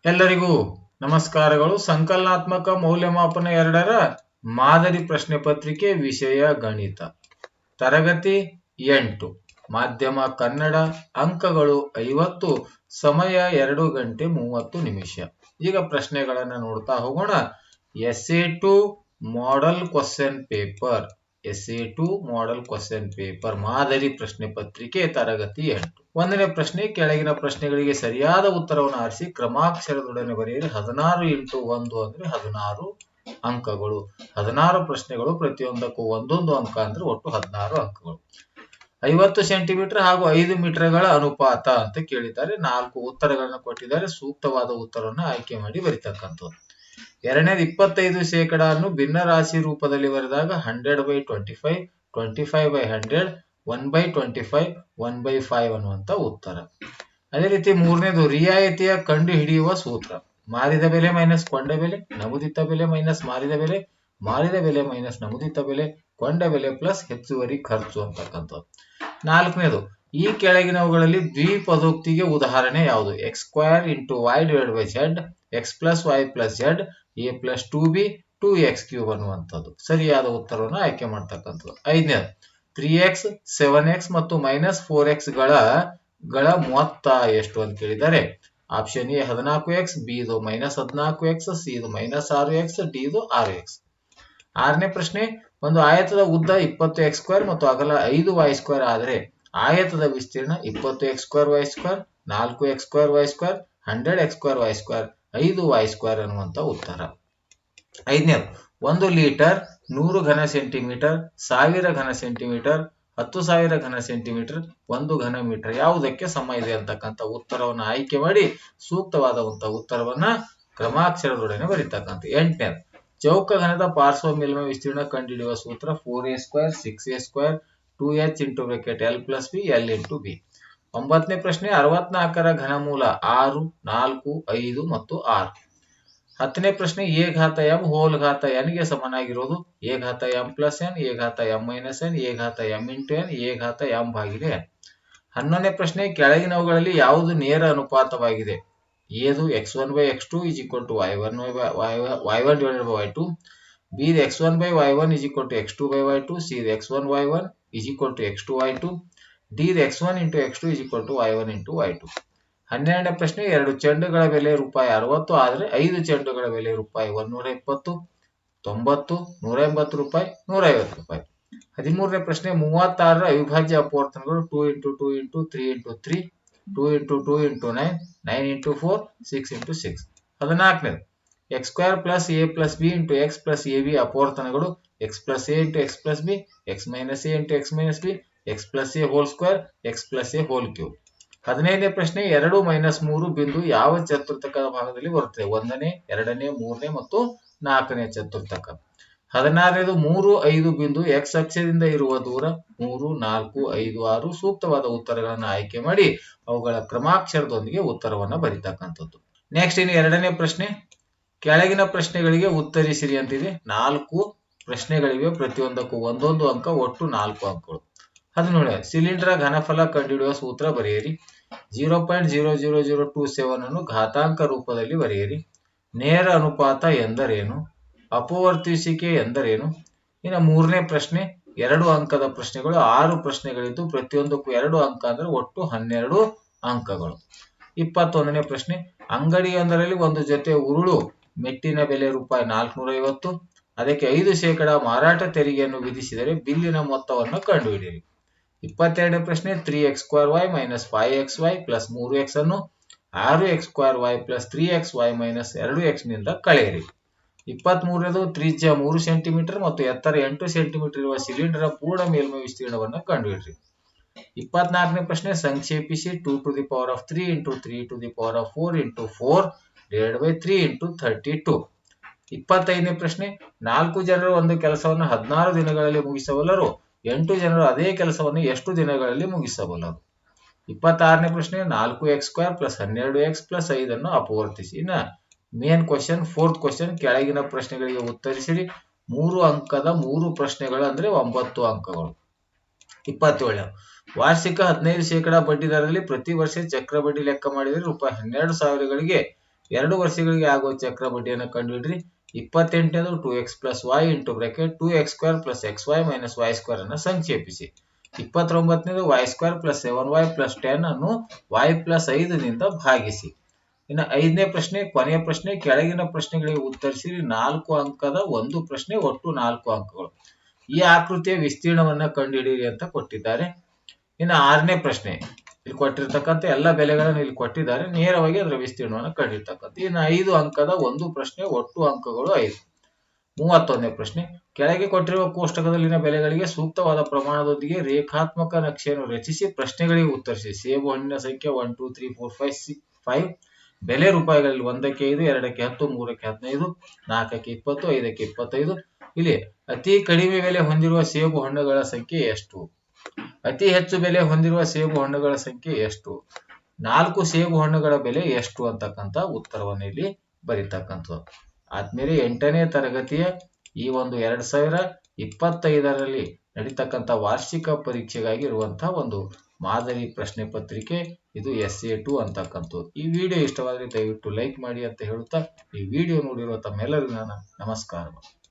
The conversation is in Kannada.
ಎಲ್ಲರಿಗೂ ನಮಸ್ಕಾರಗಳು. ಸಂಕಲನಾತ್ಮಕ ಮೌಲ್ಯಮಾಪನ 2ರ ಮಾದರಿ ಪ್ರಶ್ನೆ ಪತ್ರಿಕೆ, ವಿಷಯ ಗಣಿತ, ತರಗತಿ 8, ಮಾಧ್ಯಮ ಕನ್ನಡ, ಅಂಕಗಳು 50, ಸಮಯ 2 ಗಂಟೆ 30 ನಿಮಿಷ. ಈಗ ಪ್ರಶ್ನೆಗಳನ್ನು ನೋಡ್ತಾ ಹೋಗೋಣ. SA2 model question paper, SA2 model question paper ಮಾದರಿ ಪ್ರಶ್ನೆ ಪತ್ರಿಕೆ, ತರಗತಿ 8. 1ನೇ ಪ್ರಶ್ನೆ, ಕೆಳಗಿನ ಪ್ರಶ್ನೆಗಳಿಗೆ ಸರಿಯಾದ ಉತ್ತರವನ್ನು ಆರಿಸಿ ಕ್ರಮಾಕ್ಷರದೊಡನೆ ಬರೆಯಿರಿ. 16 × 1 ಅಂದ್ರೆ 16 ಅಂಕಗಳು. 16 ಪ್ರಶ್ನೆಗಳು, ಪ್ರತಿಯೊಂದಕ್ಕೂ ಒಂದೊಂದು ಅಂಕ ಅಂದ್ರೆ ಒಟ್ಟು 16 ಅಂಕಗಳು. 50 ಸೆಂಟಿಮೀಟರ್ ಹಾಗೂ 5 ಮೀಟರ್ಗಳ ಅನುಪಾತ ಅಂತ ಕೇಳಿದ್ದಾರೆ. 4 ಉತ್ತರಗಳನ್ನು ಕೊಟ್ಟಿದ್ದಾರೆ. ಸೂಕ್ತವಾದ ಉತ್ತರವನ್ನು ಆಯ್ಕೆ ಮಾಡಿ ಬರಿತಕ್ಕಂಥದ್ದು. ಎರಡನೇದು, 25% ಅನ್ನು ಭಿನ್ನ ರಾಶಿ ರೂಪದಲ್ಲಿ ಬರೆದಾಗ 100/25, 25/100, 1/25, 1/5 ಅನ್ನುವಂತ ಉತ್ತರ. ಅದೇ ರೀತಿ ಮೂರನೇದು, ರಿಯಾಯಿತಿಯ ಕಂಡು ಹಿಡಿಯುವ ಸೂತ್ರ. ಮಾರಿದ ಬೆಲೆ ಮೈನಸ್ ಕೊಂಡ ಬೆಲೆ, ನಮೂದಿತ ಬೆಲೆ ಮೈನಸ್ ಮಾರಿದ ಬೆಲೆ, ಮಾರಿದ ಬೆಲೆ ಮೈನಸ್ ನಮೂದಿತ ಬೆಲೆ, ಕೊಂಡ ಬೆಲೆ ಪ್ಲಸ್ ಹೆಚ್ಚುವರಿ ಖರ್ಚು ಅಂತಕ್ಕಂಥದ್ದು. 4ನೇದು, ಈ ಕೆಳಗಿನವುಗಳಲ್ಲಿ ದ್ವಿಪದೋಕ್ತಿಗೆ ಉದಾಹರಣೆ ಯಾವುದು? x² × y/z, x + y + z, a + 2b, 2x³ ಅನ್ನುವಂಥದ್ದು. ಸರಿಯಾದ ಉತ್ತರವನ್ನು ಆಯ್ಕೆ ಮಾಡ್ತಕ್ಕಂಥದ್ದು. 5ನೇದು, 3x, 7x ಮತ್ತು -4x ಗಳ ಮೊತ್ತ ಎಷ್ಟು ಅಂತ ಕೇಳಿದ್ದಾರೆ. ಆಪ್ಷನ್ ಎ 14x, ಬಿ ಇದು -14x, ಸಿ ಇದು -6x, ಡಿ ಇದು 6x. 6ನೇ ಪ್ರಶ್ನೆ, ಒಂದು ಆಯತದ ಉದ್ದ 20x² ಮತ್ತು ಅಗಲ 5y² ಆದರೆ ಆಯತದ ವಿಸ್ತೀರ್ಣ 20x²y², 4x²y², 100x²y², 5y² ಅನ್ನುವಂತ ಉತ್ತರ. 5ನೇದು, 1 ಲೀಟರ್ 100 ಘನ ಸೆಂಟಿಮೀಟರ್, 1000 ಘನ ಸೆಂಟಿಮೀಟರ್, 10,000 ಘನ ಸೆಂಟಿಮೀಟರ್, 1 ಘನ ಮೀಟರ್ ಯಾವುದಕ್ಕೆ ಸಮ ಇದೆ ಅಂತಕ್ಕಂಥ ಉತ್ತರವನ್ನು ಆಯ್ಕೆ ಮಾಡಿ ಸೂಕ್ತವಾದಂತಹ ಉತ್ತರವನ್ನ ಕ್ರಮಾಕ್ಷರದೊಡನೆ ಬರೀತಕ್ಕಂಥ. 8ನೇದು, ಚೌಕ ಘನದ ಪಾರ್ಶ್ವ ಮೇಲ್ಮೈ ವಿಸ್ತೀರ್ಣ ಕಂಡುಹಿಡಿಯುವ ಸೂತ್ರ 4a², 6a², 2h × L + b, L × b. 9ನೇ ಪ್ರಶ್ನೆ, 64ರ ಘನಮೂಲ 6, 4, 5 ಮತ್ತು 6. 10ನೇ ಪ್ರಶ್ನೆ, a ಘಾತ m ಹೋಲ್ ಘಾತ n ಗೆ ಸಮನಾಗಿರೋದು a ಘಾತ m + n, a ಘಾತ m - n, a ಘಾತ m × n, a ಘಾತ m / n. 11ನೇ ಪ್ರಶ್ನೆ, ಕೆಳಗಿನವುಗಳಲ್ಲಿ ಯಾವುದು ನೇರ ಅನುಪಾತವಾಗಿದೆ? ಎದು x1/x2 = y1/y2, b ಇದು x1/y1 = x2/y2, c ಇದು x1y1 = x2y2, d ಇದು x1 × x2 = y1 × y2. 12ನೇ ಪ್ರಶ್ನೆ, 2 ಚೆಂಡುಗಳ ಬೆಲೆ ₹60 ಆದರೆ 5 ಚೆಂಡುಗಳ ಬೆಲೆ ₹120, 90, ₹180, ₹150. 13ನೇ ಪ್ರಶ್ನೆ, 36ರ ಅವಿಭಾಜ್ಯ ಅಪವರ್ತನಗಳು 2 × 2 × 3 × 3, 2 × 2 × 9, 9 × 4, 6 × 6. 14ನೇದು, x² + a + b × x + ab ಅಪವರ್ತನಗಳು x + a × x + b, x - a × x - b, x + a², x + a³. 15ನೇ ಪ್ರಶ್ನೆ, 2 - 3 ಬಿಂದು ಯಾವ ಚತುರ್ಥಕದ ಭಾಗದಲ್ಲಿ ಬರುತ್ತದೆ? 1ನೇ, 2ನೇ, 3ನೇ ಮತ್ತು 4ನೇ ಚತುರ್ಥಕ. 16ನೇದು, 3, 5 ಬಿಂದು x ಅಕ್ಷದಿಂದ ಇರುವ ದೂರ 3, 4, 5, 6. ಸೂಕ್ತವಾದ ಉತ್ತರಗಳನ್ನು ಆಯ್ಕೆ ಮಾಡಿ ಅವುಗಳ ಕ್ರಮಾಕ್ಷರದೊಂದಿಗೆ ಉತ್ತರವನ್ನು ಬರೀತಕ್ಕಂಥದ್ದು. ನೆಕ್ಸ್ಟ್, ಇನ್ನು 2ನೇ ಪ್ರಶ್ನೆ, ಕೆಳಗಿನ ಪ್ರಶ್ನೆಗಳಿಗೆ ಉತ್ತರಿಸಿರಿ ಅಂತಿದೆ. 4 ಪ್ರಶ್ನೆಗಳಿವೆ, ಪ್ರತಿಯೊಂದಕ್ಕೂ ಒಂದೊಂದು ಅಂಕ, ಒಟ್ಟು 4 ಅಂಕಗಳು. 17, ಸಿಲಿಂಡರ್ ಘನಫಲ ಕಂಡುಹಿಡಿಯುವ ಸೂತ್ರ ಬರೆಯಿರಿ. 0.00027 ಅನ್ನು ಘಾತಾಂಕ ರೂಪದಲ್ಲಿ ಬರೆಯಿರಿ. ನೇರ ಅನುಪಾತ ಎಂದರೇನು? ಅಪವರ್ತಿಸುವಿಕೆ ಎಂದರೇನು? ಇನ್ನು 3ನೇ ಪ್ರಶ್ನೆ, 2 ಅಂಕದ ಪ್ರಶ್ನೆಗಳು, 6 ಪ್ರಶ್ನೆಗಳಿದ್ದು ಪ್ರತಿಯೊಂದಕ್ಕೂ 2 ಅಂಕ ಅಂದ್ರೆ ಒಟ್ಟು 12 ಅಂಕಗಳು. 21ನೇ ಪ್ರಶ್ನೆ, ಅಂಗಡಿಯೊಂದರಲ್ಲಿ ಒಂದು ಜೊತೆ ಉರುಳು ಮೆಟ್ಟಿನ ಬೆಲೆ ₹450, ಅದಕ್ಕೆ 5% ಮಾರಾಟ ತೆರಿಗೆಯನ್ನು ವಿಧಿಸಿದರೆ ಬಿಲ್ಲಿನ ಮೊತ್ತವನ್ನು ಕಂಡುಹಿಡಿಯಿರಿ. 22ನೇ ಪ್ರಶ್ನೆ, 3x²y - 5xy + 3x ಅನ್ನು 6x²y + 3xy - 2x ನಿಂದ ಕಳೆಯಿರಿ. 23ನೇದು, ತ್ರಿಜ್ಯ 3 ಸೆಂಟಿಮೀಟರ್ ಮತ್ತು ಎತ್ತರ 8 ಸೆಂಟಿಮೀಟರ್ ಇರುವ ಸಿಲಿಂಡರ್ ಪೂರ್ಣ ಮೇಲ್ಮೈ ವಿಸ್ತೀರ್ಣವನ್ನು ಕಂಡುಹಿಡಿಯಿರಿ. 24ನೇ ಪ್ರಶ್ನೆ, ಸಂಕ್ಷೇಪಿಸಿ 2 to the power of 3 × 3 to the power of 4 × 4 / 3 × 32. 25ನೇ ಪ್ರಶ್ನೆ, 4 ಜನರು ಒಂದು ಕೆಲಸವನ್ನು 16 ದಿನಗಳಲ್ಲಿ ಮುಗಿಸಬಲ್ಲರು, 8 ಜನರು ಅದೇ ಕೆಲಸವನ್ನು ಎಷ್ಟು ದಿನಗಳಲ್ಲಿ ಮುಗಿಸಬಲ್ಲರು? 26ನೇ ಪ್ರಶ್ನೆ, 4x² + 12x + 5 ಅನ್ನು ಅಪವರ್ತಿಸಿ. ಇನ್ನು ಮೇನ್ ಕ್ವಶನ್, 4th ಕ್ವಶನ್, ಕೆಳಗಿನ ಪ್ರಶ್ನೆಗಳಿಗೆ ಉತ್ತರಿಸಿರಿ. 3 ಅಂಕದ 3 ಪ್ರಶ್ನೆಗಳು ಅಂದ್ರೆ 9 ಅಂಕಗಳು. 27, ವಾರ್ಷಿಕ 15% ಬಡ್ಡಿ ದರದಲ್ಲಿ ಪ್ರತಿ ವರ್ಷ ಚಕ್ರ ಬಡ್ಡಿ ಲೆಕ್ಕ ಮಾಡಿದರೆ ₹12,000ಗಳಿಗೆ 2 ವರ್ಷಗಳಿಗೆ ಆಗುವ ಚಕ್ರ ಬಡ್ಡಿಯನ್ನು ಕಂಡುಹಿಡ್ರಿ. 28ನೇದು 2x plus y into bracket 2x² plus xy minus y² ಅನ್ನು ಸಂಕ್ಷೇಪಿಸಿ. 29ನೇದು y² ಪ್ಲಸ್ 7y ಪ್ಲಸ್ 10 ಅನ್ನು y ಪ್ಲಸ್ 5 ನಿಂದ ಭಾಗಿಸಿ. ಇನ್ನು 5ನೇ ಪ್ರಶ್ನೆ, ಕೊನೆಯ ಪ್ರಶ್ನೆ. ಕೆಳಗಿನ ಪ್ರಶ್ನೆಗಳಿಗೆ ಉತ್ತರಿಸಿರಿ. 4 ಅಂಕದ ಒಂದು ಪ್ರಶ್ನೆ, ಒಟ್ಟು 4 ಅಂಕಗಳು. ಈ ಆಕೃತಿಯ ವಿಸ್ತೀರ್ಣವನ್ನ ಕಂಡುಹಿಡಿಯಿರಿ ಅಂತ ಕೊಟ್ಟಿದ್ದಾರೆ. ಇನ್ನು 6ನೇ ಪ್ರಶ್ನೆ, ಇಲ್ಲಿ ಕೊಟ್ಟಿರ್ತಕ್ಕಂಥ ಎಲ್ಲ ಬೆಲೆಗಳನ್ನು ಇಲ್ಲಿ ಕೊಟ್ಟಿದ್ದಾರೆ, ನೇರವಾಗಿ ಅದರ ವಿಸ್ತೀರ್ಣವನ್ನು ಕಂಡಿರ್ತಕ್ಕಂಥ. ಇನ್ನು 5 ಅಂಕದ ಒಂದು ಪ್ರಶ್ನೆ, ಒಟ್ಟು ಅಂಕಗಳು 5. 31ನೇ ಪ್ರಶ್ನೆ, ಕೆಳಗೆ ಕೊಟ್ಟಿರುವ ಕೋಷ್ಟಕದಲ್ಲಿನ ಬೆಲೆಗಳಿಗೆ ಸೂಕ್ತವಾದ ಪ್ರಮಾಣದೊಂದಿಗೆ ರೇಖಾತ್ಮಕ ನಕ್ಷೆಯನ್ನು ರಚಿಸಿ ಪ್ರಶ್ನೆಗಳಿಗೆ ಉತ್ತರಿಸಿ. ಸೇಬು ಹಣ್ಣಿನ ಸಂಖ್ಯೆ 1 2 3 4 5 5. ಬೆಲೆ ರೂಪಾಯಿಗಳಲ್ಲಿ 1ಕ್ಕೆ 5, 2ಕ್ಕೆ 10, 3ಕ್ಕೆ 15, 4ಕ್ಕೆ 20, 5ಕ್ಕೆ 25. ಇಲ್ಲಿ ಅತಿ ಕಡಿಮೆ ಬೆಲೆ ಹೊಂದಿರುವ ಸೇಬು ಹಣ್ಣುಗಳ ಸಂಖ್ಯೆ ಎಷ್ಟು? ಅತಿ ಹೆಚ್ಚು ಬೆಲೆ ಹೊಂದಿರುವ ಸೇಬು ಹಣ್ಣುಗಳ ಸಂಖ್ಯೆ ಎಷ್ಟು? 4 ಸೇಬು ಹಣ್ಣುಗಳ ಬೆಲೆ ಎಷ್ಟು ಅಂತಕ್ಕಂಥ ಉತ್ತರವನ್ನು ಇಲ್ಲಿ ಬರೀತಕ್ಕಂಥದ್ದು. ಆದ್ಮೇಲೆ 8ನೇ ತರಗತಿಯ ಈ ಒಂದು 2025ರಲ್ಲಿ ನಡೀತಕ್ಕಂಥ ವಾರ್ಷಿಕ ಪರೀಕ್ಷೆಗಾಗಿ ಇರುವಂತಹ ಒಂದು ಮಾದರಿ ಪ್ರಶ್ನೆ ಪತ್ರಿಕೆ ಇದು SA2 ಅಂತಕ್ಕಂಥದ್ದು. ಈ ವಿಡಿಯೋ ಇಷ್ಟವಾದರೆ ದಯವಿಟ್ಟು ಲೈಕ್ ಮಾಡಿ ಅಂತ ಹೇಳುತ್ತಾ ಈ ವಿಡಿಯೋ ನೋಡಿರುವ ತಮ್ಮೆಲ್ಲರಿಗೂ ನನ್ನ ನಮಸ್ಕಾರಗಳು.